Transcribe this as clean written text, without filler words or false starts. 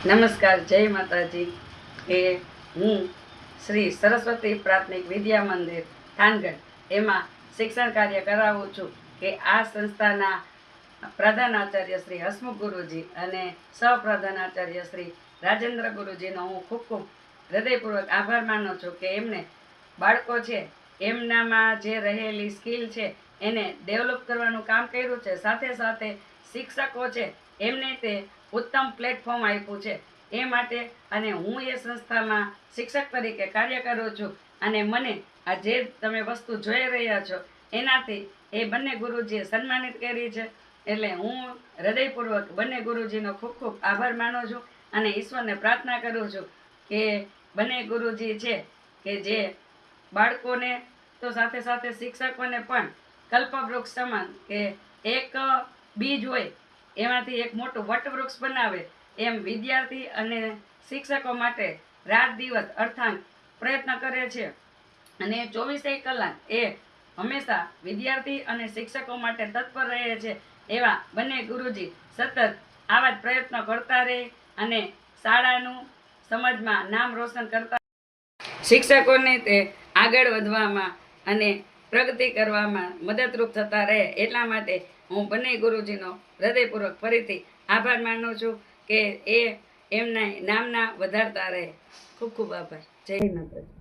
નમસ્કાર, જય માતાજી. હું શ્રી સરસ્વતી પ્રાથમિક વિદ્યા મંદિર થાનગઢ એમાં શિક્ષણ કાર્ય કરાવું છું કે આ સંસ્થાના પ્રધાનાચાર્ય શ્રી હસમુખ ગુરુજી અને સહપ્રધાનાચાર્ય શ્રી રાજેન્દ્ર ગુરુજીનો હું ખૂબ ખૂબ હૃદયપૂર્વક આભાર માનું છું કે એમને બાળકો છે એમનામાં જે રહેલી સ્કિલ છે એને ડેવલપ કરવાનું કામ કર્યું છે. સાથે સાથે શિક્ષકો છે એમને તે ઉત્તમ પ્લેટફોર્મ આપ્યું છે. એ માટે અને હું એ સંસ્થામાં શિક્ષક તરીકે કાર્ય કરું છું અને મને આ જે તમે વસ્તુ જોઈ રહ્યા છો એનાથી એ બંને ગુરુજીએ સન્માનિત કરી છે. એટલે હું હૃદયપૂર્વક બંને ગુરુજીનો ખૂબ ખૂબ આભાર માનું છું અને ઈશ્વરને પ્રાર્થના કરું છું કે બંને ગુરુજી છે કે જે બાળકોને તો સાથે સાથે શિક્ષકોને પણ કલ્પવૃક્ષ સમાન કે એક બીજ હોય એમાંથી એક મોટું વટવૃક્ષ બનાવે એમ વિદ્યાર્થી અને શિક્ષકો માટે રાત દિવસ અર્થાંત પ્રયત્ન કરે છે અને 24 કલાક એ હંમેશા વિદ્યાર્થી અને શિક્ષકો માટે તત્પર રહે છે. એવા બંને ગુરુજી સતત આવા જ પ્રયત્નો કરતા રહે અને શાળાનું સમાજમાં નામ રોશન કરતા શિક્ષકોને તે આગળ વધવામાં અને પ્રગતિ કરવામાં મદદરૂપ થતા રહે. એટલા માટે હું બંને ગુરુજીનો હૃદયપૂર્વક ફરીથી આભાર માનું છું કે એ એમના નામના વધારતા રહે. ખૂબ ખૂબ આભાર. જય માતાજી.